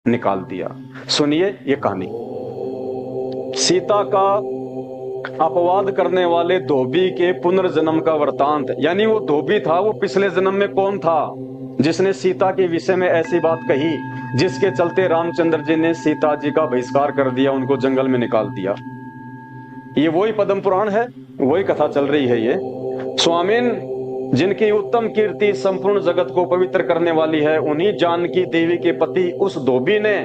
निकाल दिया। सुनिए ये कहानी। सीता का अपवाद करने वाले धोबी के पुनर्जन्म का वृतांत। यानी वो धोबी था, वो पिछले जन्म में कौन था जिसने सीता के विषय में ऐसी बात कही, जिसके चलते रामचंद्र जी ने सीता जी का बहिष्कार कर दिया, उनको जंगल में निकाल दिया। ये वही पद्म पुराण है, वही कथा चल रही है। ये स्वामीन जिनकी उत्तम कीर्ति संपूर्ण जगत को पवित्र करने वाली है, उन्हीं जानकी देवी के पति उस धोबी ने,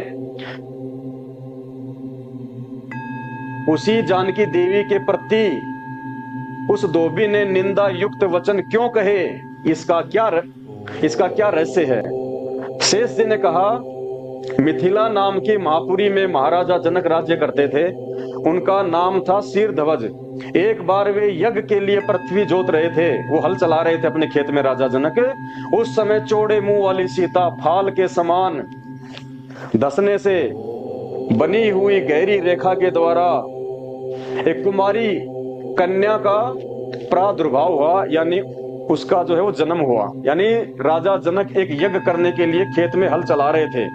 उसी जानकी देवी के प्रति उस धोबी ने निंदा युक्त वचन क्यों कहे? इसका क्या रहस्य है? शेष जी ने कहा, मिथिला नाम की महापुरी में महाराजा जनक राज्य करते थे। उनका नाम था शीरध्वज। एक बार वे यज्ञ के लिए पृथ्वी जोत रहे थे, वो हल चला रहे थे अपने खेत में राजा जनक। उस समय चौड़े मुंह वाली सीता फाल के समान धसने से बनी हुई गहरी रेखा के द्वारा एक कुमारी कन्या का प्रादुर्भाव हुआ, यानी उसका जो है वो जन्म हुआ। यानी राजा जनक एक यज्ञ करने के लिए खेत में हल चला रहे थे,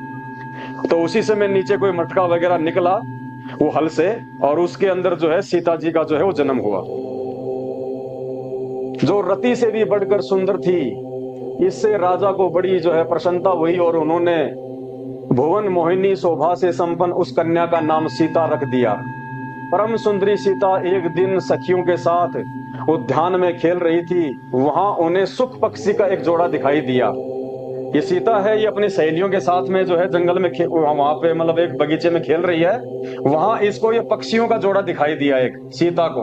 तो उसी समय नीचे कोई मटका वगैरह निकला वो हल से, और उसके अंदर जो है सीता जी का जो है वो जन्म हुआ, जो रति से भी बढ़कर सुंदर थी। इससे राजा को बड़ी जो है प्रसन्नता हुई और उन्होंने भुवन मोहिनी शोभा से संपन्न उस कन्या का नाम सीता रख दिया। परम सुंदरी सीता एक दिन सखियों के साथ उद्यान में खेल रही थी। वहां उन्हें सुख पक्षी का एक जोड़ा दिखाई दिया। ये सीता है, ये अपनी सहेलियों के साथ में जो है जंगल में वहां पे मतलब एक बगीचे में खेल रही है। वहां इसको ये पक्षियों का जोड़ा दिखाई दिया एक सीता को।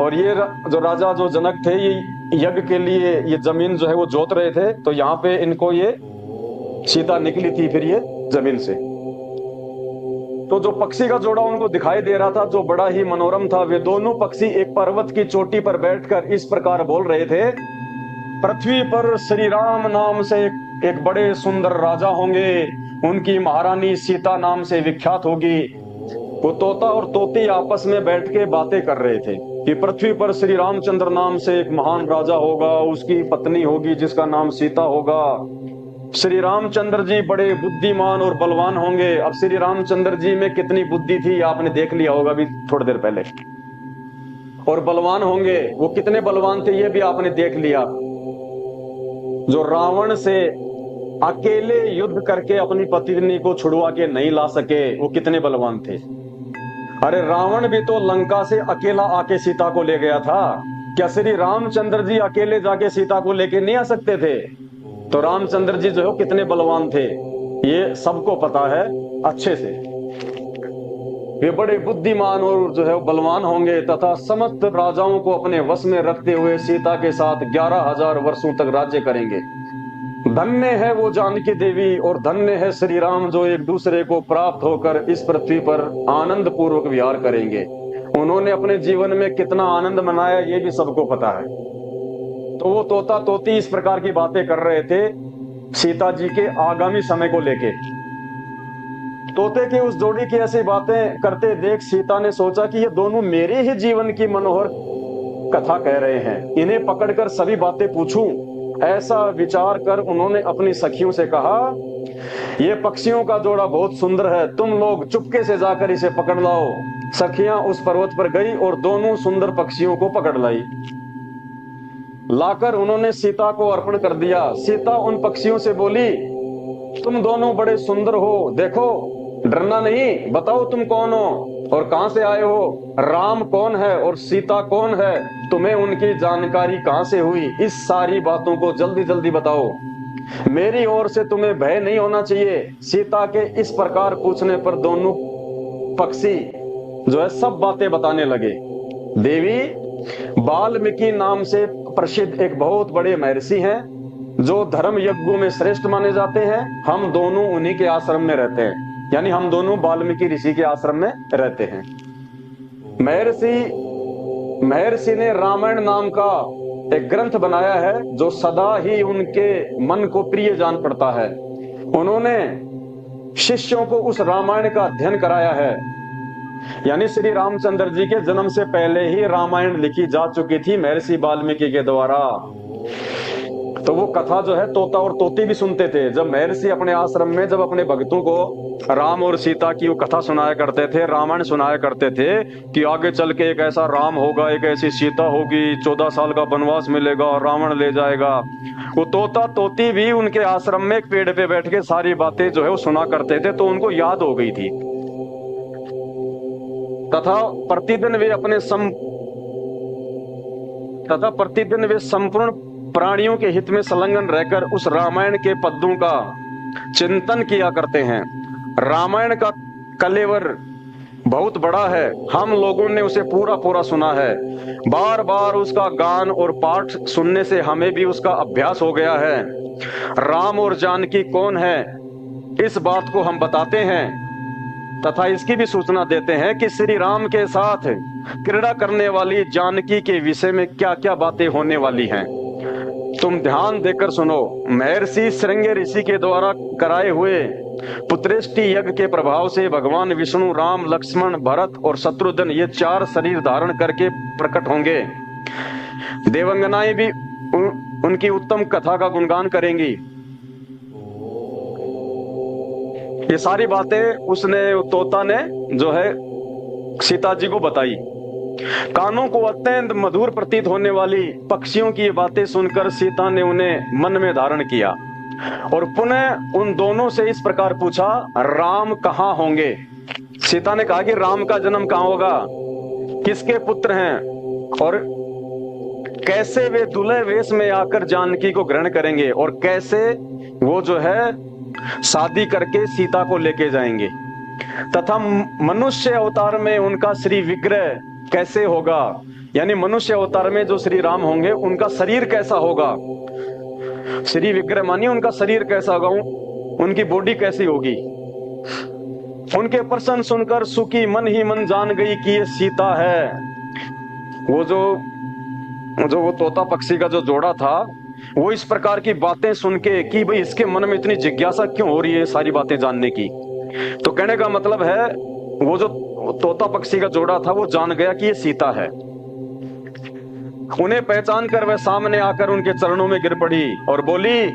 और ये जो राजा जो जनक थे, ये यज्ञ के लिए ये जमीन जो है वो जोत रहे थे, तो यहाँ पे इनको ये सीता निकली थी फिर ये जमीन से। तो जो पक्षी का जोड़ा उनको दिखाई दे रहा था, जो बड़ा ही मनोरम था, वे दोनों पक्षी एक पर्वत की चोटी पर बैठकर इस प्रकार बोल रहे थे, पृथ्वी पर श्री राम नाम से एक बड़े सुंदर राजा होंगे, उनकी महारानी सीता नाम से विख्यात होगी। वो तोता और तोती आपस में बैठ के बातें कर रहे थे कि पृथ्वी पर श्री रामचंद्र नाम से एक महान राजा होगा, उसकी पत्नी होगी जिसका नाम सीता होगा। श्री रामचंद्र जी बड़े बुद्धिमान और बलवान होंगे। अब श्री रामचंद्र जी में कितनी बुद्धि थी आपने देख लिया होगा अभी थोड़ी देर पहले। और बलवान होंगे, वो कितने बलवान थे ये भी आपने देख लिया। जो रावण से अकेले युद्ध करके अपनी पत्नी को छुड़वा के नहीं ला सके, वो कितने बलवान थे। अरे रावण भी तो लंका से अकेला आके सीता को ले गया था। क्या श्री रामचंद्र जी अकेले जाके सीता को लेके नहीं आ सकते थे? तो रामचंद्र जी जो है कितने बलवान थे ये सबको पता है अच्छे से। वे बड़े बुद्धिमान और जो है बलवान होंगे तथा समस्त राजाओं को अपने वश में रखते हुए सीता के साथ 11,000 वर्षों तक राज्य करेंगे। धन्य है वो जानकी देवी और धन्य है श्री राम, जो एक दूसरे को प्राप्त होकर इस पृथ्वी पर आनंद पूर्वक विहार करेंगे। उन्होंने अपने जीवन में कितना आनंद मनाया ये भी सबको पता है। तो वो तोता तोती इस प्रकार की बातें कर रहे थे सीता जी के आगामी समय को लेके। तोते की उस जोड़ी की ऐसी बातें करते देख सीता ने सोचा कि ये दोनों मेरे ही जीवन की मनोहर कथा कह रहे हैं, इन्हें पकड़कर सभी बातें पूछूं। ऐसा विचार कर उन्होंने अपनी सखियों से कहा, ये पक्षियों का जोड़ा बहुत सुंदर है, तुम लोग चुपके से जाकर इसे पकड़ लाओ। सखियां उस पर्वत पर गई और दोनों सुंदर पक्षियों को पकड़ लाई। लाकर उन्होंने सीता को अर्पण कर दिया। सीता उन पक्षियों से बोली, तुम दोनों बड़े सुंदर हो, देखो डरना नहीं, बताओ तुम कौन हो और कहां से आए हो, राम कौन है और सीता कौन है, तुम्हें उनकी जानकारी कहां से हुई, इस सारी बातों को जल्दी जल्दी बताओ। मेरी ओर से तुम्हें भय नहीं होना चाहिए। सीता के इस प्रकार पूछने पर दोनों पक्षी जो है सब बातें बताने लगे। देवी, वाल्मीकि नाम से प्रसिद्ध एक बहुत बड़े महर्षि हैं जो धर्म यज्ञों में श्रेष्ठ माने जाते हैं। हम दोनों उन्हीं के आश्रम में रहते हैं, यानी हम दोनों वाल्मीकि ऋषि के आश्रम में रहते हैं। महर्षि ने रामायण नाम का एक ग्रंथ बनाया है जो सदा ही उनके मन को प्रिय जान पड़ता है। उन्होंने शिष्यों को उस रामायण का अध्ययन कराया है। यानी श्री रामचंद्र जी के जन्म से पहले ही रामायण लिखी जा चुकी थी महर्षि वाल्मीकि के द्वारा। तो वो कथा जो है तोता और तोती भी सुनते थे। जब महर्षि अपने आश्रम में जब अपने भक्तों को राम और सीता की वो कथा सुनाया करते थे, रामायण सुनाया करते थे कि आगे चल के एक ऐसा राम होगा, एक ऐसी सीता होगी, 14 साल का वनवास मिलेगा, रावण ले जाएगा, वो तोता तोती भी उनके आश्रम में एक पेड़ पे बैठ के सारी बातें जो है वो सुना करते थे, तो उनको याद हो गई थी। तथा प्रतिदिन वे संपूर्ण प्राणियों के हित में संलग्न रहकर उस रामायण के पद्यों का चिंतन किया करते हैं। रामायण का कलेवर बहुत बड़ा है, हम लोगों ने उसे पूरा पूरा सुना है। बार बार उसका गान और पाठ सुनने से हमें भी उसका अभ्यास हो गया है। राम और जानकी कौन है, इस बात को हम बताते हैं तथा इसकी भी सूचना देते हैं कि श्री राम के साथ क्रीड़ा करने वाली जानकी के विषय में क्या क्या बातें होने वाली हैं। तुम ध्यान देकर सुनो। महर्षि श्रृंगी ऋषि के द्वारा कराए हुए पुत्रेष्टि यज्ञ के प्रभाव से भगवान विष्णु राम, लक्ष्मण, भरत और शत्रुघ्न ये 4 शरीर धारण करके प्रकट होंगे। देवंगनाएं भी उनकी उत्तम कथा का गुणगान करेंगी। ये सारी बातें उसने, तोता ने जो है सीता जी को बताई। कानों को अत्यंत मधुर प्रतीत होने वाली पक्षियों की ये बातें सुनकर सीता ने उन्हें मन में धारण किया और पुनः उन दोनों से इस प्रकार पूछा, राम कहाँ होंगे? सीता ने कहा कि राम का जन्म कहाँ होगा, किसके पुत्र हैं और कैसे वे दुल्हे वेश में आकर जानकी को ग्रहण करेंगे और कैसे वो जो है शादी करके सीता को लेके जाएंगे, तथा मनुष्य अवतार में उनका श्री विग्रह कैसे होगा, यानी मनुष्य अवतार में जो श्री राम होंगे उनका शरीर कैसा होगा। श्री विग्रह मानिए उनका शरीर कैसा होगा, उनकी बॉडी कैसी होगी। उनके प्रश्न सुनकर सुखी मन ही मन जान गई कि ये सीता है। वो तोता पक्षी का जो जोड़ा था वो इस प्रकार की बातें सुन के कि भाई इसके मन में इतनी जिज्ञासा क्यों हो रही है सारी बातें जानने की, तो कहने का मतलब है वो जो तोता पक्षी का जोड़ा था वो जान गया कि ये सीता है। उन्हें पहचान कर वह सामने आकर उनके चरणों में गिर पड़ी और बोली,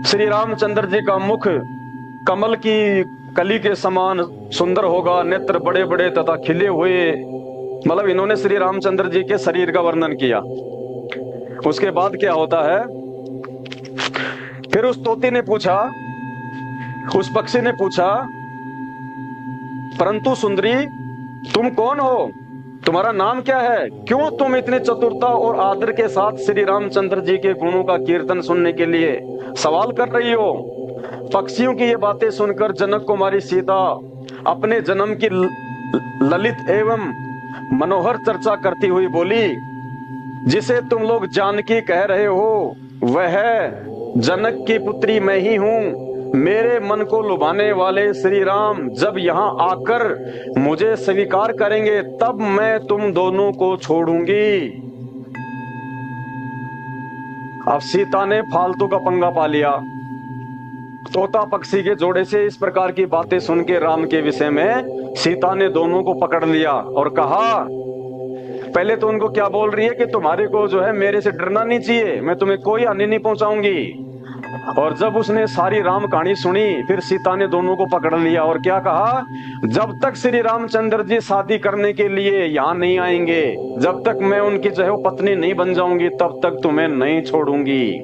श्री रामचंद्र जी का मुख कमल की कली के समान सुंदर होगा, नेत्र बड़े बड़े तथा खिले हुए। मतलब इन्होंने श्री रामचंद्र जी के शरीर का वर्णन किया। उसके बाद क्या होता है, फिर उस तोती ने पूछा, उस पक्षी ने पूछा, परंतु सुंदरी तुम कौन हो, तुम्हारा नाम क्या है, क्यों तुम इतने चतुरता और आदर के साथ श्री रामचंद्र जी के गुणों का कीर्तन सुनने के लिए सवाल कर रही हो। पक्षियों की ये बातें सुनकर जनक कुमारी सीता अपने जन्म की ललित एवं मनोहर चर्चा करती हुई बोली, जिसे तुम लोग जानकी कह रहे हो वह जनक की पुत्री मैं ही हूँ। मेरे मन को लुभाने वाले श्री राम जब यहाँ आकर मुझे स्वीकार करेंगे तब मैं तुम दोनों को छोड़ूंगी। अब सीता ने फालतू का पंगा पा लिया। तोता पक्षी के जोड़े से इस प्रकार की बातें सुन के राम के विषय में सीता ने दोनों को पकड़ लिया और कहा, पहले तो उनको क्या बोल रही है कि तुम्हारे को जो है मेरे से डरना नहीं चाहिए, मैं तुम्हें कोई हानि नहीं पहुंचाऊंगी। और जब उसने सारी राम कहानी सुनी फिर सीता ने दोनों को पकड़ लिया और क्या कहा, जब तक श्री रामचंद्र जी शादी करने के लिए यहाँ नहीं आएंगे, जब तक मैं उनकी जो है वो पत्नी नहीं बन जाऊंगी तब तक तुम्हें नहीं छोड़ूंगी।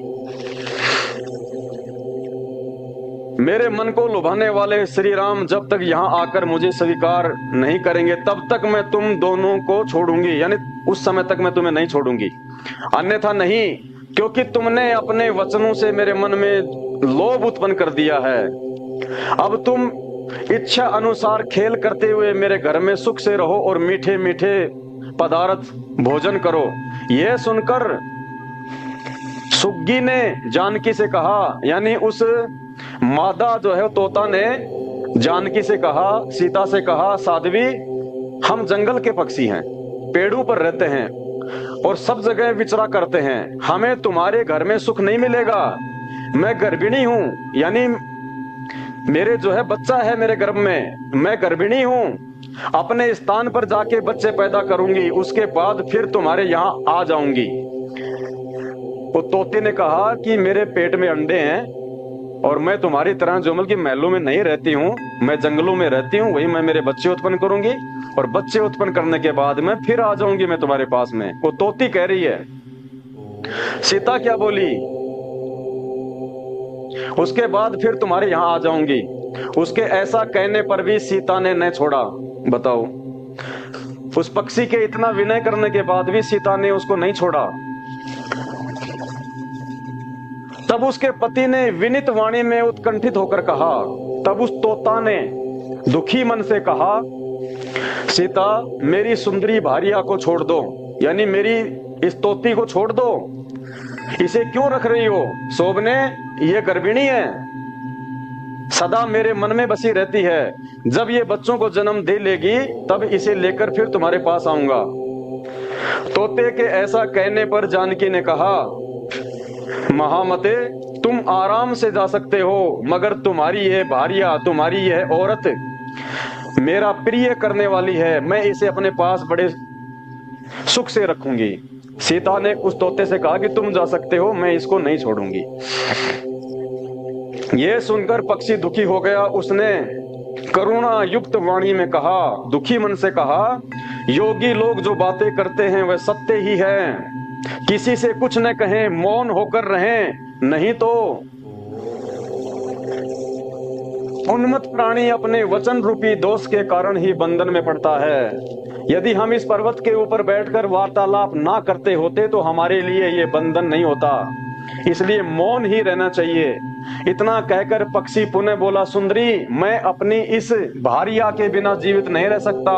मेरे मन को लुभाने वाले श्री राम जब तक यहाँ आकर मुझे स्वीकार नहीं करेंगे तब तक मैं तुम दोनों को छोड़ूंगी, यानी उस समय तक मैं तुम्हें नहीं छोड़ूंगी, अन्यथा नहीं, क्योंकि तुमने अपने वचनों से मेरे मन में लोभ उत्पन्न कर दिया है। अब तुम इच्छा अनुसार खेल करते हुए मेरे घर में सुख से रहो और मीठे मीठे पदार्थ भोजन करो। यह सुनकर सुग्गी ने जानकी से कहा, यानी उस मादा जो है तोता ने जानकी से कहा, सीता से कहा, साध्वी हम जंगल के पक्षी हैं, पेड़ों पर रहते हैं और सब जगह विचरा करते हैं, हमें तुम्हारे घर में सुख नहीं मिलेगा। मैं गर्भिणी हूँ, यानी मेरे जो है बच्चा है मेरे गर्भ में, मैं गर्भिणी हूँ, अपने स्थान पर जाके बच्चे पैदा करूंगी, उसके बाद फिर तुम्हारे यहाँ आ जाऊंगी। वो तोते ने कहा कि मेरे पेट में अंडे हैं और मैं तुम्हारी तरह जोमल की महलों में नहीं रहती हूँ, मैं जंगलों में रहती हूँ, वही मैं मेरे बच्चे उत्पन्न करूंगी और बच्चे उत्पन्न करने के बाद मैं फिर आ जाऊंगी मैं तुम्हारे पास में। वो तोती कह रही है। सीता क्या बोली? उसके बाद फिर तुम्हारे यहां आ जाऊंगी। उसके ऐसा कहने पर भी सीता ने न छोड़ा। बताओ, उस पक्षी के इतना विनय करने के बाद भी सीता ने उसको नहीं छोड़ा। तब उसके पति ने विनित वाणी में उत्कंठित होकर कहा, तब उस तोता ने दुखी मन से कहा, सीता मेरी सुंदरी भारिया को छोड़ दो, यानी मेरी इस तोती को छोड़ दो। इसे क्यों रख रही हो? शोभने, ये गर्भिणी है, सदा मेरे मन में बसी रहती है। जब ये बच्चों को जन्म दे लेगी तब इसे लेकर फिर तुम्हारे पास आऊंगा। तोते के ऐसा कहने पर जानकी ने कहा, महामते तुम आराम से जा सकते हो, मगर तुम्हारी यह भारिया, तुम्हारी यह औरत मेरा प्रिय करने वाली है, मैं इसे अपने पास बड़े सुख से रखूंगी। सीता ने उस तोते से कहा कि तुम जा सकते हो, मैं इसको नहीं छोड़ूंगी। यह सुनकर पक्षी दुखी हो गया। उसने करुणा युक्त वाणी में कहा, दुखी मन से कहा, योगी लोग जो बातें करते हैं वह सत्य ही है, किसी से कुछ न कहें, मौन होकर रहें, नहीं तो उन्मत्त प्राणी अपने वचन रूपी दोष के कारण ही बंधन में पड़ता है। यदि हम इस पर्वत के ऊपर बैठकर वार्तालाप ना करते होते तो हमारे लिए ये बंधन नहीं होता, इसलिए मौन ही रहना चाहिए। इतना कहकर पक्षी पुनः बोला, सुंदरी मैं अपनी इस भारिया के बिना जीवित नहीं रह सकता।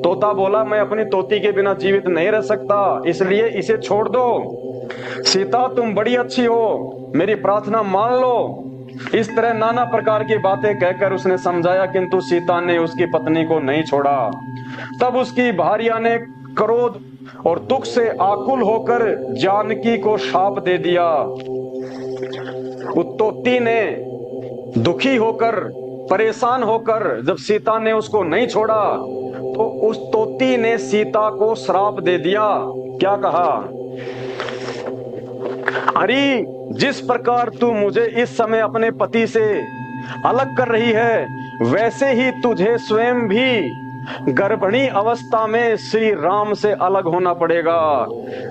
तोता बोला, मैं अपनी तोती के बिना जीवित नहीं रह सकता, इसलिए इसे छोड़ दो। सीता तुम बड़ी अच्छी हो, मेरी प्रार्थना मान लो। इस तरह नाना प्रकार की बातें कहकर उसने समझाया, किंतु सीता ने उसकी पत्नी को नहीं छोड़ा। तब उसकी भारिया ने क्रोध और दुख से आकुल होकर जानकी को शाप दे दिया। तोती ने दुखी होकर, परेशान होकर जब सीता ने उसको नहीं छोड़ा तो उस तोती ने सीता को श्राप दे दिया। क्या कहा? अरे जिस प्रकार तू मुझे इस समय अपने पति से अलग कर रही है, वैसे ही तुझे स्वयं भी गर्भिणी अवस्था में श्री राम से अलग होना पड़ेगा।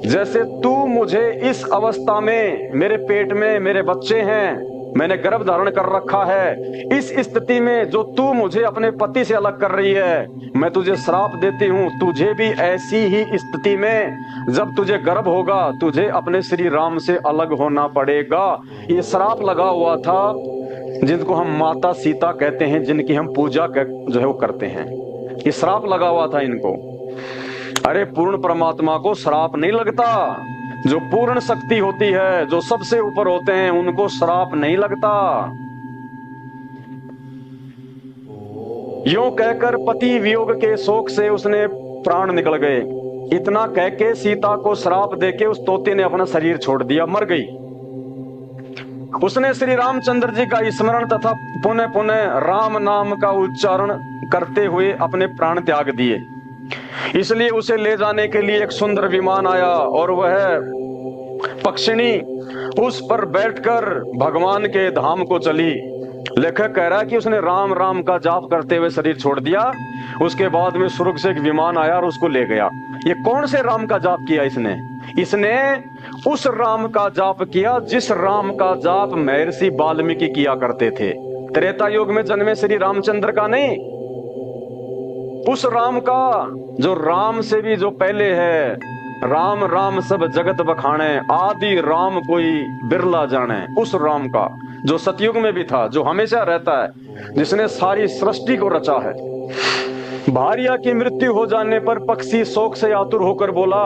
जैसे तू मुझे इस अवस्था में, मेरे पेट में मेरे बच्चे हैं, मैंने गर्भ धारण कर रखा है, इस स्थिति में जो तू मुझे अपने पति से अलग कर रही है, मैं तुझे श्राप देती हूँ, तुझे भी ऐसी ही स्थिति में जब तुझे गर्भ होगा तुझे अपने श्री राम से अलग होना पड़ेगा। ये श्राप लगा हुआ था जिनको हम माता सीता कहते हैं, जिनकी हम पूजा जो है वो करते हैं, ये श्राप लगा हुआ था इनको। अरे पूर्ण परमात्मा को श्राप नहीं लगता, जो पूर्ण शक्ति होती है, जो सबसे ऊपर होते हैं, उनको श्राप नहीं लगता। यूं कहकर पति वियोग के शोक से उसने प्राण निकल गए। इतना कह के सीता को श्राप देके उस तोते ने अपना शरीर छोड़ दिया, मर गई। उसने श्री रामचंद्र जी का स्मरण तथा पुनः पुनः राम नाम का उच्चारण करते हुए अपने प्राण त्याग दिए। इसलिए उसे ले जाने के लिए एक सुंदर विमान आया और वह पक्षिणी उस पर बैठकर भगवान के धाम को चली। लेखक कह रहा है कि उसने राम राम का जाप करते हुए शरीर छोड़ दिया। उसके बाद में स्वर्ग से एक विमान आया और उसको ले गया। ये कौन से राम का जाप किया इसने? इसने उस राम का जाप किया जिस राम का जाप महर्षि वाल्मीकि किया करते थे। त्रेता युग में जन्मे श्री रामचंद्र का नहीं, उस राम का जो राम से भी जो पहले है। राम राम सब जगत बखाने, आदि राम कोई बिरला जाने। उस राम का जो सतयुग में भी था, जो हमेशा रहता है, जिसने सारी सृष्टि को रचा है। भारिया की मृत्यु हो जाने पर पक्षी शोक से आतुर होकर बोला।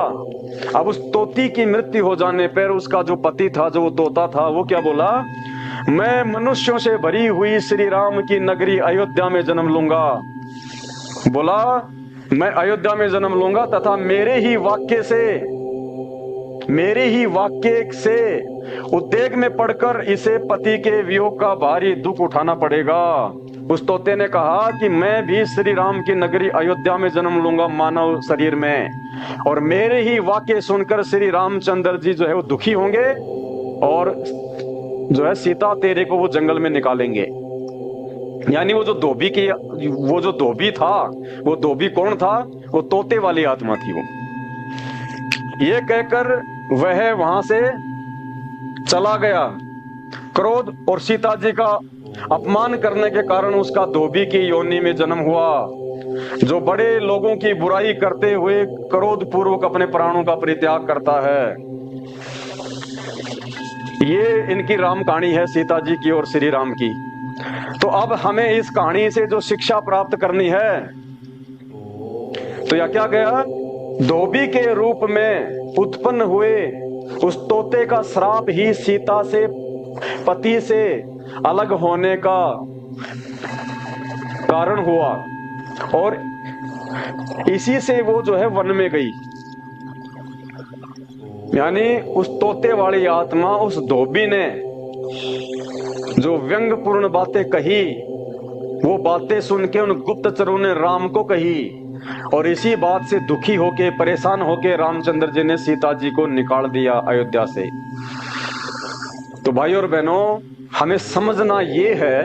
अब उस तोती की मृत्यु हो जाने पर उसका जो पति था, जो वो तोता था, वो क्या बोला? मैं मनुष्यों से भरी हुई श्री राम की नगरी अयोध्या में जन्म लूंगा। बोला मैं अयोध्या में जन्म लूंगा तथा मेरे ही वाक्य से मेरे ही वाक्य से उद्वेग में पड़कर इसे पति के वियोग का भारी दुख उठाना पड़ेगा। उस तोते ने कहा कि मैं भी श्री राम की नगरी अयोध्या में जन्म लूंगा मानव शरीर में, और मेरे ही वाक्य सुनकर श्री रामचंद्र जी जो है वो दुखी होंगे और जो है सीता तेरे को वो जंगल में निकालेंगे। यानी वो जो धोबी था, वो धोबी कौन था? वो तोते वाली आत्मा थी वो। ये कहकर वह वहां से चला गया। क्रोध और सीता जी का अपमान करने के कारण उसका धोबी की योनि में जन्म हुआ। जो बड़े लोगों की बुराई करते हुए क्रोध पूर्वक अपने प्राणों का परित्याग करता है। ये इनकी राम कहानी है, सीता जी की और श्री राम की। तो अब हमें इस कहानी से जो शिक्षा प्राप्त करनी है, तो यह क्या गया? धोबी के रूप में उत्पन्न हुए उस तोते का श्राप ही सीता से, पति से अलग होने का कारण हुआ, और इसी से वो जो है वन में गई। यानी उस तोते वाली आत्मा, उस धोबी ने जो व्यंग्यपूर्ण बातें कही, वो बातें सुन के उन गुप्तचरों ने राम को कही, और इसी बात से दुखी होके, परेशान होके रामचंद्र जी ने सीता जी को निकाल दिया अयोध्या से। तो भाई और बहनों, हमें समझना ये है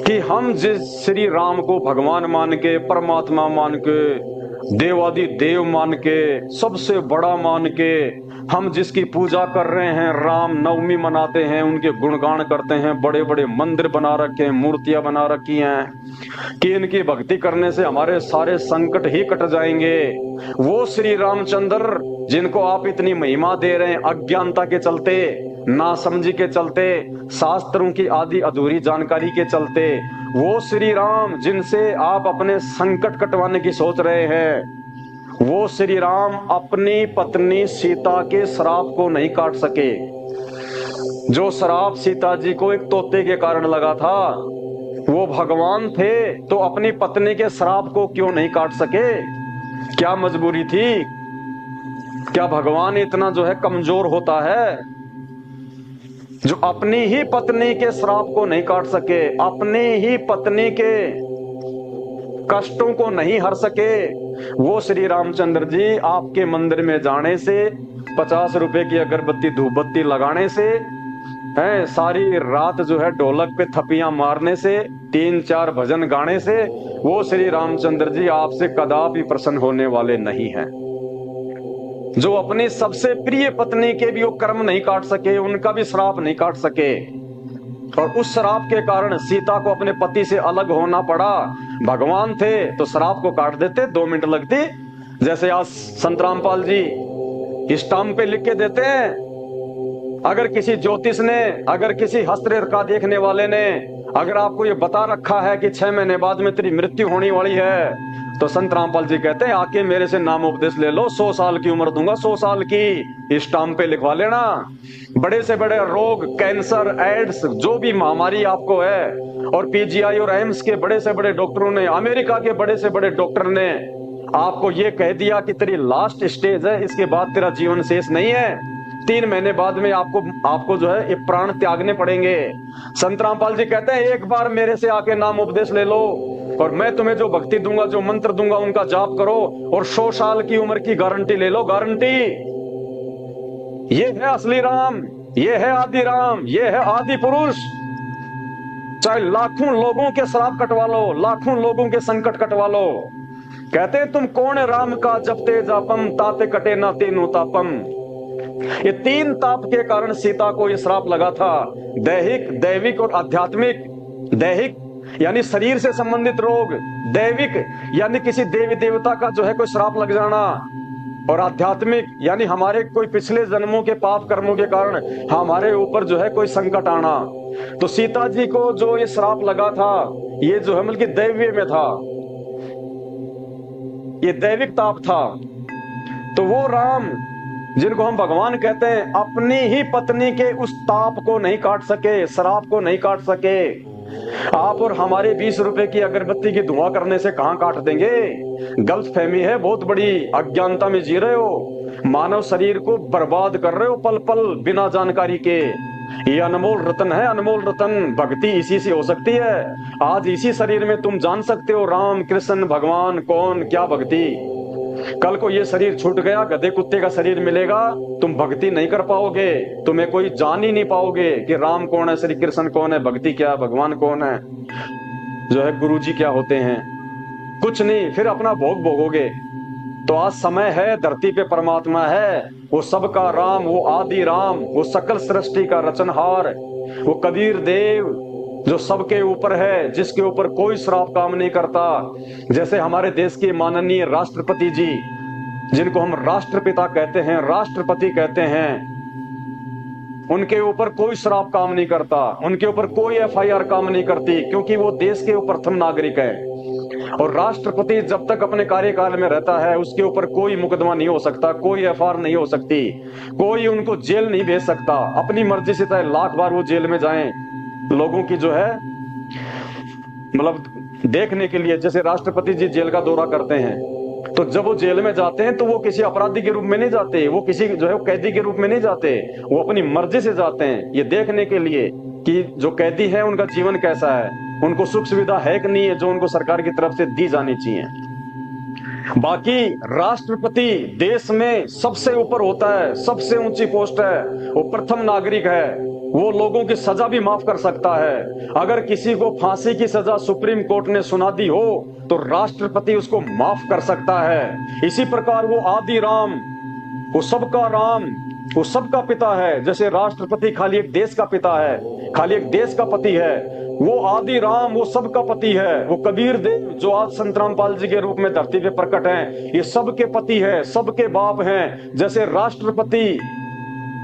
कि हम जिस श्री राम को भगवान मान के, परमात्मा मान के, देवादि देव मान के, सबसे बड़ा मान के हम जिसकी पूजा कर रहे हैं, राम नवमी मनाते हैं, उनके गुणगान करते हैं, बड़े बड़े मंदिर बना रखे हैं, मूर्तियां बना रखी हैं कि इनकी भक्ति करने से हमारे सारे संकट ही कट जाएंगे। वो श्री रामचंद्र जिनको आप इतनी महिमा दे रहे हैं, अज्ञानता के चलते, नासमझी के चलते, शास्त्रों की आदि अधूरी जानकारी के चलते, वो श्री राम जिनसे आप अपने संकट कटवाने की सोच रहे हैं, वो श्री राम अपनी पत्नी सीता के श्राप को नहीं काट सके। जो श्राप सीता जी को एक तोते के कारण लगा था, वो भगवान थे तो अपनी पत्नी के श्राप को क्यों नहीं काट सके? क्या मजबूरी थी? क्या भगवान इतना जो है कमजोर होता है जो अपनी ही पत्नी के श्राप को नहीं काट सके, अपनी ही पत्नी के कष्टों को नहीं हर सके? वो श्री रामचंद्र जी आपके मंदिर में जाने से, 50 रुपए की अगरबत्ती धूपबत्ती लगाने से, है सारी रात जो है ढोलक पे थपियां मारने से, 3-4 भजन गाने से, वो श्री रामचंद्र जी आपसे कदापि प्रसन्न होने वाले नहीं हैं। जो अपनी सबसे प्रिय पत्नी के भी वो कर्म नहीं काट सके, उनका भी श्राप नहीं काट सके, और उस श्राप के कारण सीता को अपने पति से अलग होना पड़ा। भगवान थे तो श्राप को काट देते, 2 मिनट लगती। जैसे आज संत रामपाल जी स्टाम्प पे लिख के देते हैं, अगर किसी ज्योतिष ने, अगर किसी हस्तरेखा देखने वाले ने अगर आपको ये बता रखा है कि 6 महीने बाद में तेरी मृत्यु होने वाली है, तो संत रामपाल जी कहते हैं आके मेरे से नाम उपदेश ले लो, 100 साल की उम्र दूंगा, 100 साल की स्टाम्प पे लिखवा लेना। बड़े से बड़े रोग, कैंसर, एड्स, जो भी महामारी आपको है, और पीजीआई और एम्स के बड़े से बड़े डॉक्टरों ने, अमेरिका के बड़े से बड़े डॉक्टर ने आपको ये कह दिया कि तेरी लास्ट स्टेज है, इसके बाद तेरा जीवन शेष नहीं है, 3 महीने बाद में आपको जो है ये प्राण त्यागने पड़ेंगे। संत रामपाल जी कहते हैं एक बार मेरे से आके नाम उपदेश ले लो, और मैं तुम्हें जो भक्ति दूंगा, जो मंत्र दूंगा, उनका जाप करो, और 100 साल की उम्र की गारंटी ले लो, गारंटी। ये है असली राम, ये है आदि राम, ये है आदि पुरुष। चाहे लाखों लोगों के श्राप कटवा लो, लाखों लोगों के संकट कटवा लो। कहते हैं तुम कौन राम का जपते जापम, ताते कटे ना तेनु तापम। ये 3 ताप के कारण सीता को ये श्राप लगा था, दैहिक, दैविक और आध्यात्मिक। दैहिक यानी शरीर से संबंधित रोग, दैविक यानी किसी देवी देवता का जो है कोई श्राप लग जाना, और आध्यात्मिक यानी हमारे कोई पिछले जन्मों के पाप कर्मों के कारण हमारे ऊपर जो है कोई संकट आना। तो सीता जी को जो ये श्राप लगा था, ये जो है बल्कि दैवीय में था, ये दैविक ताप था। तो वो राम जिनको हम भगवान कहते हैं, अपनी ही पत्नी के उस ताप को नहीं काट सके, श्राप को नहीं काट सके। आप और हमारे 20 रुपए की अगरबत्ती की धुआं करने से कहां काट देंगे? गलत फहमी है, बहुत बड़ी अज्ञानता में जी रहे हो। मानव शरीर को बर्बाद कर रहे हो पल पल बिना जानकारी के। ये अनमोल रतन है, अनमोल रतन। भक्ति इसी से हो सकती है। आज इसी शरीर में तुम जान सकते हो राम कृष्ण भगवान कौन, क्या भक्ति। कल को ये शरीर छूट गया, गधे कुत्ते का शरीर मिलेगा, तुम भक्ति नहीं कर पाओगे। तुम्हें कोई जान ही नहीं पाओगे कि राम कौन है, श्री कृष्ण कौन है, भक्ति क्या है, भगवान कौन है, जो है गुरु जी क्या होते हैं, कुछ नहीं। फिर अपना भोग भोगोगे। तो आज समय है, धरती पे परमात्मा है, वो सबका राम, वो आदि राम, वो सकल सृष्टि का रचनहार, वो कबीर देव जो सबके ऊपर है, जिसके ऊपर कोई श्राप काम नहीं करता। जैसे हमारे देश के माननीय राष्ट्रपति जी, जिनको हम राष्ट्रपिता कहते हैं, राष्ट्रपति कहते हैं, उनके ऊपर कोई श्राप काम नहीं करता, उनके ऊपर कोई एफआईआर काम नहीं करती, क्योंकि वो देश के प्रथम नागरिक है। और राष्ट्रपति जब तक अपने कार्यकाल में रहता है, उसके ऊपर कोई मुकदमा नहीं हो सकता, कोई एफआईआर नहीं हो सकती, कोई उनको जेल नहीं भेज सकता। अपनी मर्जी से चाहे लाख बार वो जेल में जाएं, लोगों की जो है मतलब देखने के लिए। जैसे राष्ट्रपति जी जेल का दौरा करते हैं, तो जब वो जेल में जाते हैं तो वो किसी अपराधी के रूप में नहीं जाते, वो किसी जो है कैदी के रूप में नहीं जाते, वो अपनी मर्जी से जाते हैं, ये देखने के लिए कि जो कैदी है उनका जीवन कैसा है, उनको सुख सुविधा है कि नहीं है, जो उनको सरकार की तरफ से दी जानी चाहिए। बाकी राष्ट्रपति देश में सबसे ऊपर होता है, सबसे ऊंची पोस्ट है, वो प्रथम नागरिक है, वो लोगों की सजा भी माफ कर सकता है। अगर किसी को फांसी की सजा सुप्रीम कोर्ट ने सुना दी हो तो राष्ट्रपति उसको माफ कर सकता है। इसी प्रकार वो आदि राम, वो सबका राम, वो सबका पिता है। जैसे राष्ट्रपति खाली एक देश का पिता है, खाली एक देश का पति है, वो आदि राम वो सबका पति है। वो कबीर देव जो आज संत रामपाल जी के रूप में धरती पे प्रकट हैं, ये सबके पति है, सबके बाप हैं। जैसे राष्ट्रपति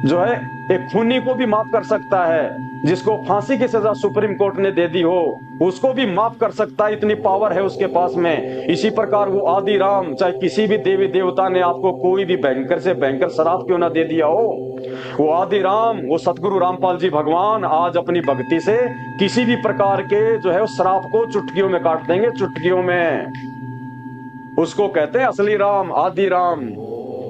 जो है एक खूनी को भी माफ कर सकता है, जिसको फांसी की सजा सुप्रीम कोर्ट ने दे दी हो उसको भी माफ कर सकता है, इतनी पावर है उसके पास में। इसी प्रकार वो आदि राम, चाहे किसी भी देवी देवता ने आपको कोई भी भयंकर से भयंकर श्राप क्यों ना दे दिया हो, वो आदि राम, वो सतगुरु रामपाल जी भगवान आज अपनी भक्ति से किसी भी प्रकार के जो है उस श्राप को चुटकियों में काट देंगे, चुटकियों में। उसको कहते हैं असली राम, आदि राम।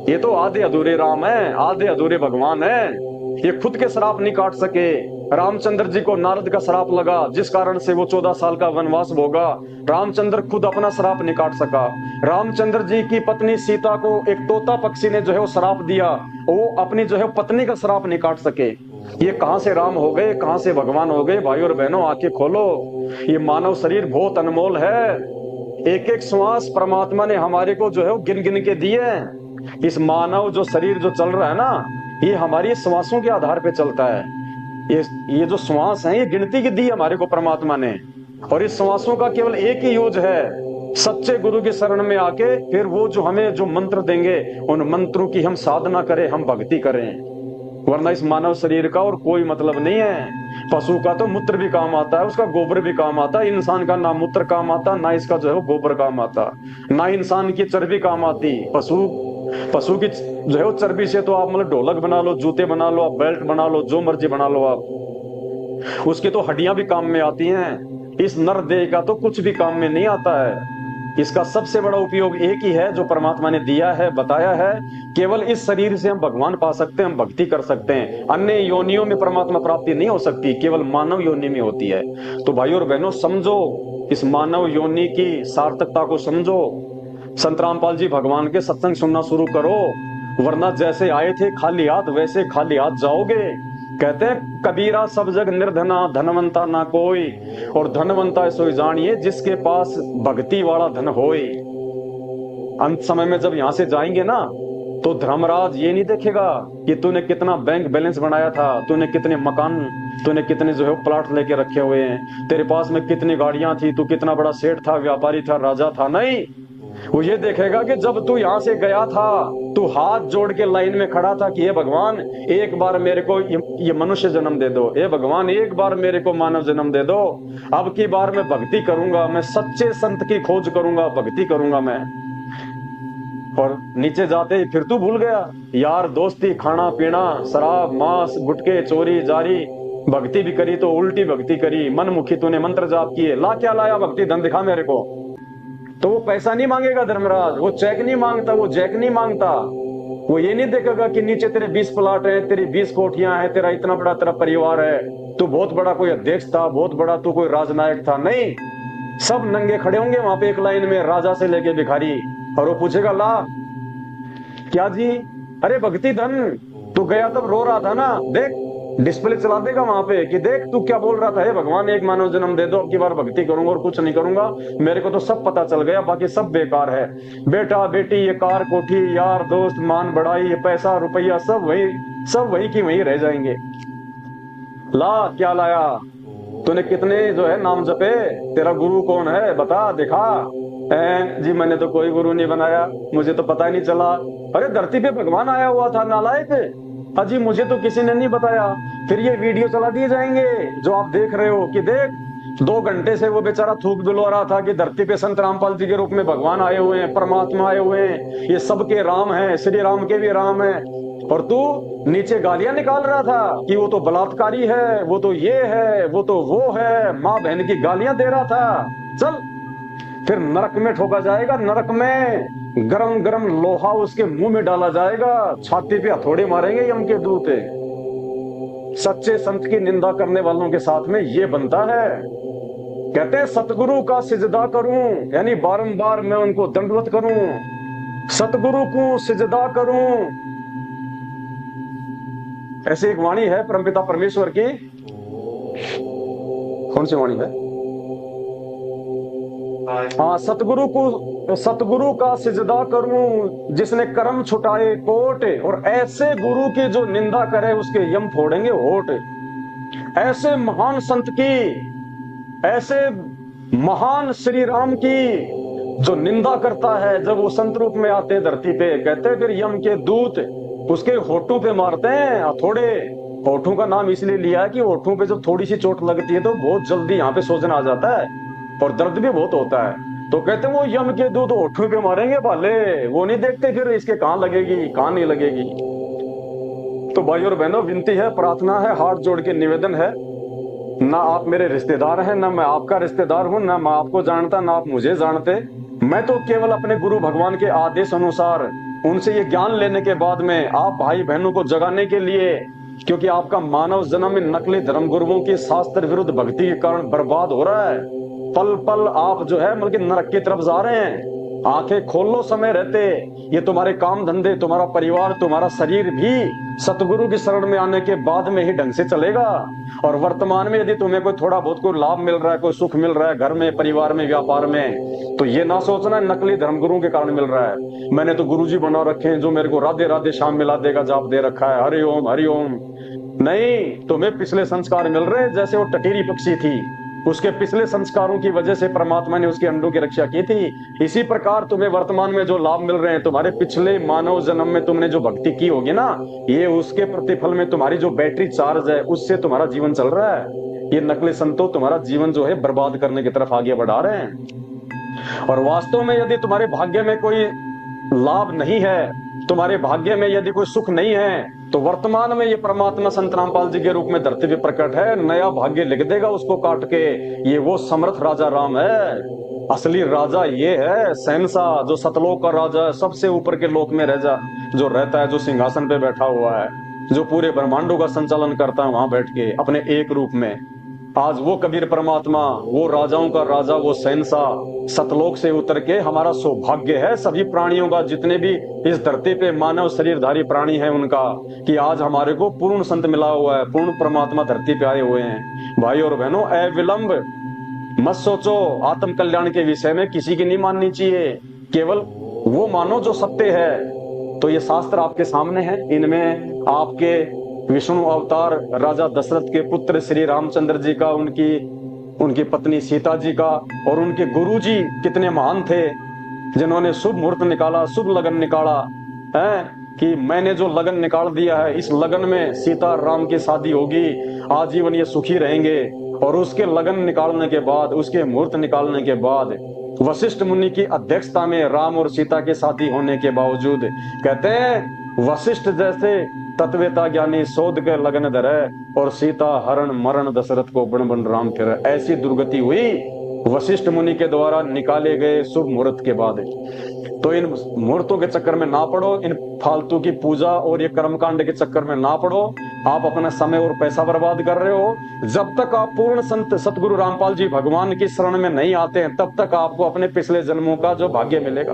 ये तो आधे अधूरे राम है, आधे अधूरे भगवान है। ये खुद के श्राप नहीं काट सके। रामचंद्र जी को नारद का श्राप लगा, जिस कारण से वो 14 साल का वनवास भोगा। रामचंद्र खुद अपना श्राप नहीं काट सका। रामचंद्र जी की पत्नी सीता को एक तोता पक्षी ने जो है वो श्राप दिया, वो अपनी जो है पत्नी का श्राप नहीं काट सके। ये कहां से राम हो गए, कहां से भगवान हो गए। भाई और बहनों आंखें खोलो, ये मानव शरीर बहुत अनमोल है। एक एक श्वास परमात्मा ने हमारे को जो है वो गिन गिन के दिए। इस मानव जो शरीर जो चल रहा है ना, ये हमारी श्वासों के आधार पे चलता है। ये जो श्वास है ये गिनती की दी हमारे को परमात्मा ने, और इस श्वासों का केवल एक ही यूज है, सच्चे गुरु की शरण में आके फिर वो जो हमें जो मंत्र देंगे उन मंत्रों की हम साधना करें, हम भक्ति करें। वरना इस मानव शरीर का और कोई मतलब नहीं है। पशु का तो मूत्र भी काम आता है, उसका गोबर भी काम आता है। इंसान का ना मूत्र काम आता, ना इसका जो है गोबर काम आता, ना इंसान की चर्बी काम आती। पशु की जो है वो चर्बी से तो आप मतलब ढोलक बना लो, जूते बना लो, आप बेल्ट बना लो, जो मर्जी बना लो आप। उसकी तो हड्डियां भी काम में आती हैं। इस नर देह का तो कुछ भी काम में नहीं आता है। इसका सबसे बड़ा उपयोग एक ही है जो परमात्मा ने दिया है, बताया है। केवल इस शरीर से हम भगवान पा सकते हैं, हम भक्ति कर सकते हैं। अन्य योनियों में परमात्मा प्राप्ति नहीं हो सकती, केवल मानव योनि में होती है। तो भाइयों और बहनों समझो, इस मानव योनि की सार्थकता को समझो। संत रामपाल जी भगवान के सत्संग सुनना शुरू करो, वरना जैसे आए थे खाली हाथ वैसे खाली हाथ जाओगे। कहते हैं कबीरा सब जग निर्धना, धनवंता ना कोई, और धनवंता सोई जानिए जिसके पास भक्ति वाला धन होए। अंत समय में जब यहाँ से जाएंगे ना, तो धर्मराज ये नहीं देखेगा कि तूने कितना बैंक बैलेंस बनाया था, तूने कितने मकान, तूने कितने जो है प्लाट लेके रखे हुए हैं, तेरे पास में कितनी गाड़ियां थी, तू कितना बड़ा सेठ था, व्यापारी था, राजा था। नहीं, वो ये देखेगा कि जब तू यहाँ से गया था, तू हाथ जोड़ के लाइन में खड़ा था कि हे भगवान एक बार मेरे को ये मनुष्य जन्म दे दो, हे भगवान एक बार मेरे को मानव जन्म दे दो। अब की बार मैं भक्ति करूंगा, मैं सच्चे संत की खोज करूंगा, भक्ति करूंगा मैं। और नीचे जाते ही फिर तू भूल गया यार दोस्ती, खाना पीना, शराब, मांस, गुटके, चोरी जारी। भक्ति भी करी तो उल्टी भक्ति करी, मनमुखी तूने मंत्र जाप किए। ला क्या लाया भक्ति धन दिखा मेरे को। तो वो पैसा नहीं मांगेगा धर्मराज, वो चेक नहीं मांगता, वो जैक नहीं मांगता, वो ये नहीं देखेगा कि नीचे तेरे 20 प्लाट हैं, तेरी 20 कोठियां हैं, तेरा इतना बड़ा तेरा परिवार है, तू बहुत बड़ा कोई अध्यक्ष था, बहुत बड़ा तू कोई राजनायक था। नहीं, सब नंगे खड़े होंगे वहां पे एक लाइन में, राजा से लेके भिखारी। और वो पूछेगा, ला क्या जी? अरे भक्ति धन, तू गया तब रो रहा था ना, देख डिस्प्ले चला देगा वहां पे कि देख तू क्या बोल रहा था, हे भगवान एक मानव जन्म दे दो, अब की बार भक्ति करूंगा और कुछ नहीं करूंगा, मेरे को तो सब पता चल गया, बाकी सब बेकार है। बेटा बेटी, ये कार कोठी, यार दोस्त, मान बढ़ाई, ये पैसा रुपया, सब वही की वही रह जाएंगे। ला क्या लाया? तूने कितने जो है नाम जपे? तेरा गुरु कौन है बता, दिखा। जी मैंने तो कोई गुरु नहीं बनाया, मुझे तो पता ही नहीं चला। अरे धरती पे भगवान आया हुआ था नालायक, अजी मुझे तो किसी ने नहीं बताया। फिर ये वीडियो चला दिए जाएंगे जो आप देख रहे हो कि देख 2 घंटे से वो बेचारा थूक बिलवा रहा था कि धरती पे संत रामपाल जी के रूप में भगवान आए हुए हैं, परमात्मा आए हुए हैं, ये सबके राम हैं, श्री राम के भी राम हैं। और तू नीचे गालियां निकाल रहा था कि वो तो बलात्कारी है, वो तो ये है, वो तो वो है, माँ बहन की गालियां दे रहा था। चल फिर नरक में ठोका जाएगा, नरक में गरम गरम लोहा उसके मुंह में डाला जाएगा, छाती पे हथौड़े मारेंगे यम के दूत। सच्चे संत की निंदा करने वालों के साथ में ये बनता है। कहते हैं सतगुरु का सिजदा करूं, यानी बारंबार मैं उनको दंडवत करूं, सतगुरु को सिजदा करूं। ऐसी एक वाणी है परमपिता परमेश्वर की। कौन सी वाणी है? हाँ, सतगुरु का सिजदा करूं, जिसने कर्म छुटाए कोट, और ऐसे गुरु की जो निंदा करे उसके यम फोड़ेंगे होठ। ऐसे महान संत की, ऐसे महान श्री राम की जो निंदा करता है, जब वो संत रूप में आते हैं धरती पे, कहते हैं फिर यम के दूत उसके होठों पे मारते हैं हथौड़े। होठों का नाम इसलिए लिया है कि होठों पे जब थोड़ी सी चोट लगती है तो बहुत जल्दी यहाँ पे सोजन आ जाता है और दर्द भी बहुत होता है। तो कहते हैं वो यम के दूत होठों पे मारेंगे भाले, वो नहीं देखते फिर इसके कहां लगेगी कहां नहीं लगेगी। तो भाई और बहनों, विनती है, प्रार्थना है, हाथ जोड़ के निवेदन है, ना आप मेरे रिश्तेदार हैं, ना मैं आपका रिश्तेदार हूं, ना मैं आपको जानता, ना आप मुझे जानते। मैं तो केवल अपने गुरु भगवान के आदेश अनुसार उनसे ये ज्ञान लेने के बाद में आप भाई बहनों को जगाने के लिए, क्योंकि आपका मानव जन्म में नकली धर्म गुरुओं की शास्त्र विरुद्ध भक्ति के कारण बर्बाद हो रहा है। पल पल आप जो है मतलब नरक की तरफ जा रहे हैं। आंखें खोल लो समय रहते। ये तुम्हारे काम धंधे, तुम्हारा परिवार, तुम्हारा शरीर भी सतगुरु की शरण में आने के बाद में ही ढंग से चलेगा। और वर्तमान में यदि तुम्हें कोई थोड़ा बहुत कोई लाभ मिल रहा है, कोई सुख मिल रहा है घर में, परिवार में, व्यापार में, तो ये ना सोचना नकली धर्म गुरुओं के कारण मिल रहा है। मैंने तो गुरुजी बना रखे हैं जो मेरे को राधे राधे शाम मिला देगा, जाप दे रखा है, हरिओम हरिओम। नहीं, तुम्हें पिछले संस्कार मिल रहे, जैसे वो टटीरी पक्षी थी, उसके पिछले संस्कारों की वजह से परमात्मा ने उसके अंडों की रक्षा की थी। इसी प्रकार तुम्हें वर्तमान में जो लाभ मिल रहे हैं, तुम्हारे पिछले मानव जन्म में तुमने जो भक्ति की होगी ना, ये उसके प्रतिफल में तुम्हारी जो बैटरी चार्ज है उससे तुम्हारा जीवन चल रहा है। ये नकली संतो तुम्हारा जीवन जो है बर्बाद करने की तरफ आगे बढ़ा रहे हैं। और वास्तव में यदि तुम्हारे भाग्य में कोई लाभ नहीं है, तुम्हारे भाग्य में यदि कोई सुख नहीं है, तो वर्तमान में ये परमात्मा संत रामपाल जी के रूप में धरती पे प्रकट है, नया भाग्य लिख देगा उसको काट के। ये वो समर्थ राजा राम है, असली राजा ये है, शहंशाह जो सतलोक का राजा है, सबसे ऊपर के लोक में राजा जो रहता है, जो सिंहासन पे बैठा हुआ है, जो पूरे ब्रह्मांडों का संचालन करता है वहां बैठ के अपने एक रूप में। आज वो कबीर परमात्मा, वो राजाओं का राजा, वो शहंशाह सतलोक से उतर के, हमारा सौभाग्य है सभी प्राणियों का, जितने भी इस धरती पे मानव शरीरधारी प्राणी हैं उनका, कि आज हमारे को पूर्ण संत मिला हुआ है, पूर्ण परमात्मा धरती पे आए हुए हैं। भाई और बहनों, अविलंब मत सोचो, आत्म कल्याण के विषय में किसी की नहीं माननी चाहिए, केवल वो मानो जो सत्य है। तो ये शास्त्र आपके सामने है, इनमें आपके विष्णु अवतार राजा दशरथ के पुत्र श्री रामचंद्र जी का, उनकी पत्नी सीता जी का, और उनके गुरुजी कितने महान थे, जिन्होंने शुभ मुहूर्त निकाला, शुभ लगन निकाला है, कि मैंने जो लगन निकाल दिया है, इस लगन में सीता राम की शादी होगी, आजीवन ये सुखी रहेंगे। और उसके लगन निकालने के बाद, उसके मुहूर्त निकालने के बाद, वशिष्ठ मुनि की अध्यक्षता में राम और सीता के शादी होने के बावजूद, कहते हैं वशिष्ठ जैसे तत्वता ज्ञानी शोध के लगन धरे, और सीता हरण मरण दशरथ को बन बन राम फिर। ऐसी दुर्गति हुई वशिष्ठ मुनि के द्वारा निकाले गए शुभ मुहूर्त के बाद। तो इन मुहूर्तों के चक्कर में ना पड़ो, इन फालतू की पूजा और ये कर्मकांड के चक्कर में ना पड़ो। आप अपना समय और पैसा बर्बाद कर रहे हो। जब तक आप पूर्ण संत सतगुरु रामपाल जी भगवान की शरण में नहीं आते हैं, तब तक आपको अपने पिछले जन्मों का जो भाग्य मिलेगा,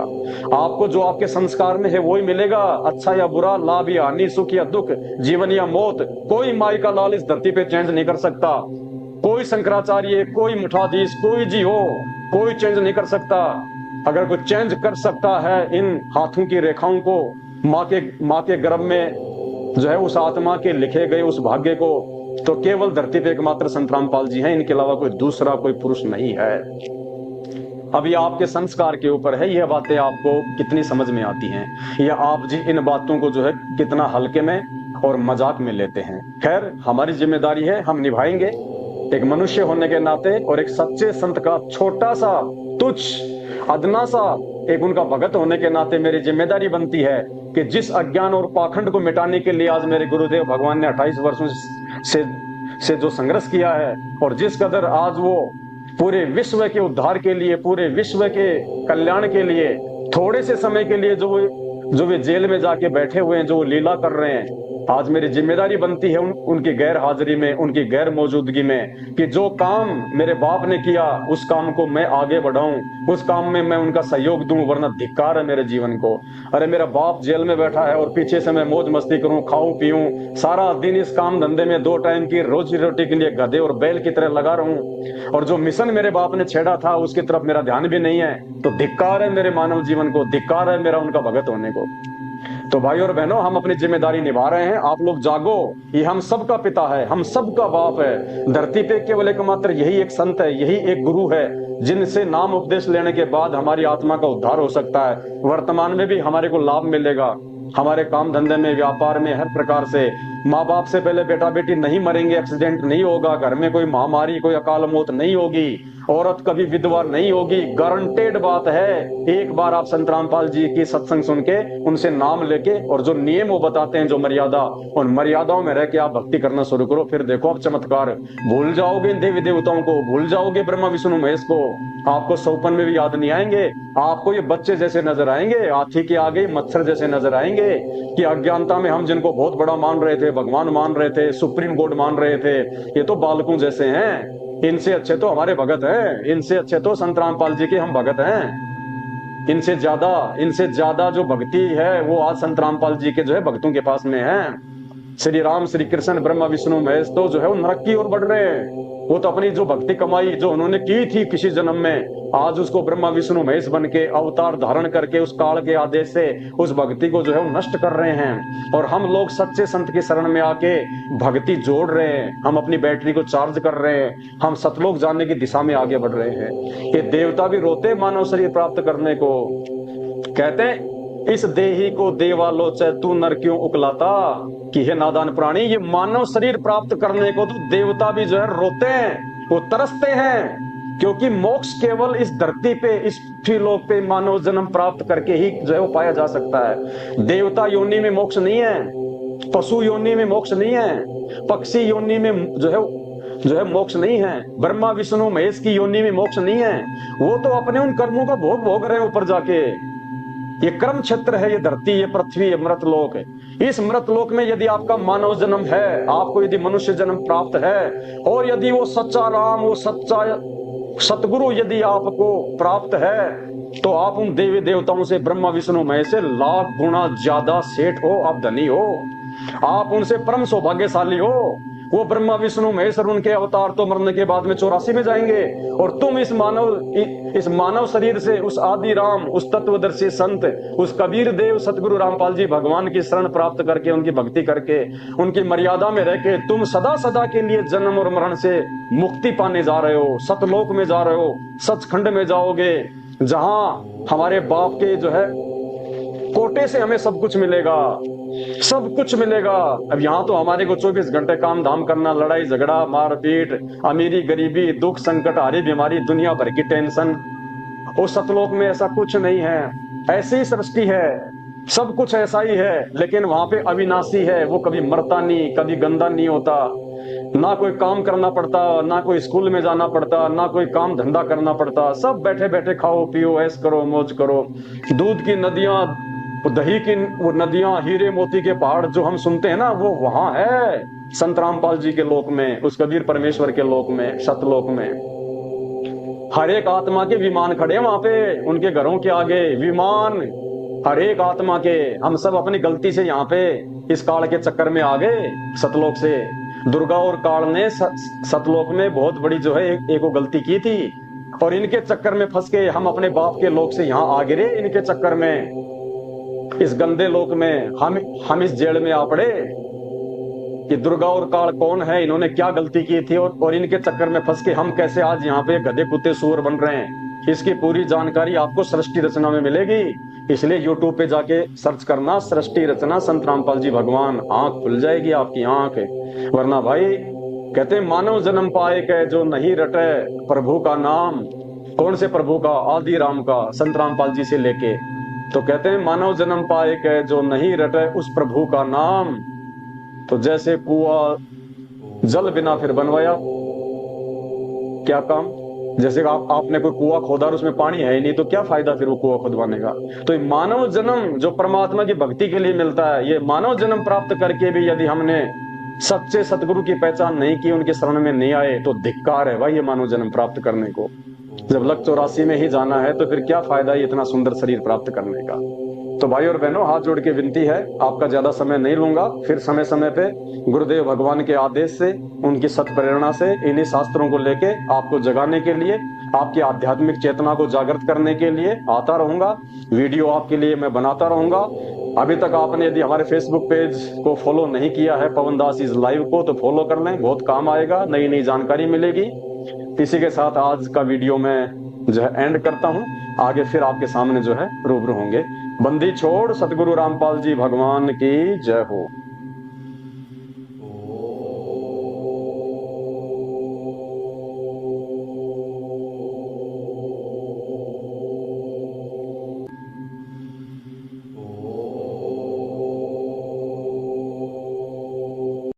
आपको जो आपके संस्कार में है वही मिलेगा। अच्छा या बुरा, लाभ या हानि, सुख या दुख, जीवन या मौत, कोई माई का लाल इस धरती पे चेंज नहीं कर सकता। कोई शंकराचार्य, कोई मठाधीश, कोई जी हो, कोई चेंज नहीं कर सकता। अगर कोई चेंज कर सकता है इन हाथों की रेखाओं को, माँ के गर्भ में जो है उस आत्मा के लिखे गए उस भाग्य को, तो केवल धरती पे एकमात्र संत रामपाल जी हैं। इनके अलावा कोई दूसरा कोई पुरुष नहीं है। अभी आपके संस्कार के ऊपर है यह बातें आपको कितनी समझ में आती हैं, या आप जी इन बातों को जो है कितना हल्के में और मजाक में लेते हैं। खैर, हमारी जिम्मेदारी है, हम निभाएंगे एक मनुष्य होने के नाते, और एक सच्चे संत का छोटा सा तुच्छ अदना सा एक उनका भगत होने के नाते मेरी जिम्मेदारी बनती है कि जिस अज्ञान और पाखंड को मिटाने के लिए आज मेरे गुरुदेव भगवान ने 28 वर्षों से जो संघर्ष किया है, और जिस कदर आज वो पूरे विश्व के उद्धार के लिए, पूरे विश्व के कल्याण के लिए, थोड़े से समय के लिए जो वे जेल में जाके बैठे हुए हैं, जो वो लीला कर रहे हैं, आज मेरी जिम्मेदारी बनती है उनकी गैर हाजिरी में, उनकी गैर मौजूदगी में, कि जो काम मेरे बाप ने किया उस काम को मैं आगे बढ़ाऊं, उस काम में मैं उनका सहयोग दूं, वरना धिक्कार है मेरे जीवन को। अरे मेरा बाप जेल में बैठा है और पीछे से मैं मौज मस्ती करूं, खाऊं पीऊं, सारा दिन इस काम धंधे में 2 टाइम की रोजी रोटी के लिए गधे और बैल की तरह लगा रहूं, और जो मिशन मेरे बाप ने छेड़ा था उसकी तरफ मेरा ध्यान भी नहीं है, तो धिक्कार है मेरे मानव जीवन को, धिक्कार है मेरा उनका भगत होने को। तो भाई और बहनों, हम अपनी जिम्मेदारी निभा रहे हैं। आप लोग जागो, ये हम सबका पिता है, हम सबका बाप है। धरती पे केवल एकमात्र यही एक संत है, यही एक गुरु है, जिनसे नाम उपदेश लेने के बाद हमारी आत्मा का उद्धार हो सकता है। वर्तमान में भी हमारे को लाभ मिलेगा, हमारे काम धंधे में, व्यापार में, हर प्रकार से। माँ बाप से पहले बेटा बेटी नहीं मरेंगे, एक्सीडेंट नहीं होगा, घर में कोई महामारी, कोई अकाल मौत नहीं होगी, औरत कभी विधवा नहीं होगी, गारंटेड बात है। एक बार आप संत रामपाल जी की सत्संग सुन के, उनसे नाम लेके, और जो नियम वो बताते हैं, जो मर्यादा, उन मर्यादाओं में रह के आप भक्ति करना शुरू करो, फिर देखो आप चमत्कार। भूल जाओगे देवी देवताओं को, भूल जाओगे ब्रह्मा विष्णु महेश को, आपको सौपन में भी याद नहीं आएंगे। आपको ये बच्चे जैसे नजर आएंगे, हाथी के आगे मच्छर जैसे नजर आएंगे, कि अज्ञानता में हम जिनको बहुत बड़ा मान रहे थे, भगवान मान रहे थे, सुप्रीम कोर्ट मान रहे थे, ये तो बालकों जैसे हैं। इनसे अच्छे तो हमारे भगत हैं, इनसे अच्छे तो संत रामपाल जी के हम भगत हैं। इनसे ज्यादा जो भक्ति है वो आज संत रामपाल जी के जो है भक्तों के पास में है। श्री राम, श्री कृष्ण, ब्रह्मा विष्णु महेश तो जो है वो नरक की ओर बढ़ रहे हैं। वो तो अपनी जो भक्ति कमाई जो उन्होंने की थी किसी जन्म में, आज उसको ब्रह्मा विष्णु महेश बन के अवतार धारण करके उस काल के आदेश से उस भक्ति को जो है वो नष्ट कर रहे हैं। और हम लोग सच्चे संत की शरण में आके भक्ति जोड़ रहे हैं, हम अपनी बैटरी को चार्ज कर रहे हैं, हम सतलोक जाने की दिशा में आगे बढ़ रहे हैं। ये देवता भी रोते मानव शरीर प्राप्त करने को, कहते हैं इस देही को देवालोच तू नर क्यों उकलाता, कि हे नादान प्राणी, ये मानव शरीर प्राप्त करने को तो देवता भी जो है रोते हैं, वो तरसते हैं, क्योंकि मोक्ष केवल इस धरती पे, इस पृथ्वीलोक पे मानव जन्म प्राप्त करके ही जो है वो पाया जा सकता है। देवता योनि में मोक्ष नहीं है, पशु योनि में मोक्ष नहीं है, पक्षी योनि में जो है मोक्ष नहीं है, ब्रह्मा विष्णु महेश की योनि में मोक्ष नहीं है। वो तो अपने उन कर्मों का भोग रहे हैं ऊपर जाके। ये कर्म क्षेत्र है, ये धरती, ये पृथ्वी, ये मृतलोक है। इस मृतलोक में यदि आपका मानव जन्म है, आपको यदि मनुष्य जन्म प्राप्त है, और यदि वो सच्चा राम, वो सच्चा सतगुरु यदि आपको प्राप्त है, तो आप उन देवी देवताओं से, ब्रह्मा विष्णु महेश से लाख गुना ज्यादा सेठ हो, आप धनी हो, आप उनसे परम सौभाग्यशाली हो। वो ब्रह्मा विष्णु महेश और उनके अवतार तो मरने के बाद में 84 में जाएंगे, और तुम इस मानव शरीर से उस आदि राम, उस तत्वदर्शी संत, उस कबीर देव सतगुरु रामपाल जी भगवान की शरण प्राप्त करके, उनकी भक्ति करके, उनकी मर्यादा में रह के तुम सदा सदा के लिए जन्म और मरण से मुक्ति पाने जा रहे हो, सतलोक में जा रहे हो, सचखंड में जाओगे, जहां हमारे बाप के जो है कोटे से हमें सब कुछ मिलेगा, सब कुछ मिलेगा। अब यहाँ तो हमारे को 24 घंटे काम धाम करना, लड़ाई झगड़ा, मारपीट, अमीरी गरीबी, दुख संकट, हारी बीमारी, दुनिया भर की टेंशन। उस सतलोक में ऐसा कुछ नहीं है, ऐसी ही सृष्टि है, सब कुछ ऐसा ही है, लेकिन वहां पे अविनाशी है, वो कभी मरता नहीं, कभी गंदा नहीं होता। ना कोई काम करना पड़ता, ना कोई स्कूल में जाना पड़ता, ना कोई काम धंधा करना पड़ता, सब बैठे बैठे खाओ पियो ऐश करो मौज करो। दूध की नदियां, दही की वो नदियां, हीरे मोती के पहाड़ जो हम सुनते हैं ना, वो वहां है संत रामपाल जी के लोक में, उस कबीर परमेश्वर के लोक में, सतलोक में। हर एक आत्मा के विमान खड़े हैं वहां पे, उनके घरों के आगे विमान, हर एक आत्मा के। हम सब अपनी गलती से यहाँ पे इस काल के चक्कर में आ गए सतलोक से। दुर्गा और काल ने सतलोक में बहुत बड़ी जो है एक गलती की थी, और इनके चक्कर में फंस के हम अपने बाप के लोक से यहाँ आ गिरे। इनके चक्कर में इस गंदे लोक में हम इस जेल में आ पड़े कि दुर्गा और काल कौन है, इन्होंने क्या गलती की थी, और इनके चक्कर में फंस के हम कैसे आज यहाँ पे गधे कुत्ते सूअर बन रहे हैं। इसकी पूरी जानकारी आपको सृष्टि रचना में मिलेगी, इसलिए यूट्यूब पे जाके सर्च करना सृष्टि रचना संत रामपाल जी भगवान, आंख खुल जाएगी आपकी आंख। वरना भाई कहते हैं मानव जन्म पाए के जो नहीं रटे प्रभु का नाम। कौन से प्रभु का? आदि राम का, संत रामपाल जी से लेके। तो कहते हैं मानव जन्म पाए के जो नहीं रटे उस प्रभु का नाम। तो जैसे कुआ जल बिना फिर बनवाया क्या काम? जैसे आपने कोई कुआ खोदा और उसमें पानी है ही नहीं, तो क्या फायदा फिर वो कुआ खुदवाने का। तो मानव जन्म जो परमात्मा की भक्ति के लिए मिलता है, ये मानव जन्म प्राप्त करके भी यदि हमने सच्चे सतगुरु की पहचान नहीं की, उनके शरण में नहीं आए, तो धिक्कार है भाई ये मानव जन्म प्राप्त करने को। जब लक 84 में ही जाना है तो फिर क्या फायदा है इतना सुंदर शरीर प्राप्त करने का। तो भाई और बहनों, हाथ जोड़ के विनती है, आपका ज्यादा समय नहीं लूंगा। फिर समय समय पे गुरुदेव भगवान के आदेश से, उनकी सत प्रेरणा से, इन्हीं शास्त्रों को लेके आपको जगाने के लिए, आपकी आध्यात्मिक चेतना को जागृत करने के लिए आता रहूंगा। वीडियो आपके लिए मैं बनाता रहूंगा। अभी तक आपने यदि हमारे फेसबुक पेज को फॉलो नहीं किया है, पवन दास इज लाइव को, तो फॉलो कर लें, बहुत काम आएगा, नई नई जानकारी मिलेगी। इसी के साथ आज का वीडियो मैं जो है एंड करता हूं। आगे फिर आपके सामने जो है रूबरू होंगे। बंदी छोड़ सतगुरु रामपाल जी भगवान की जय हो।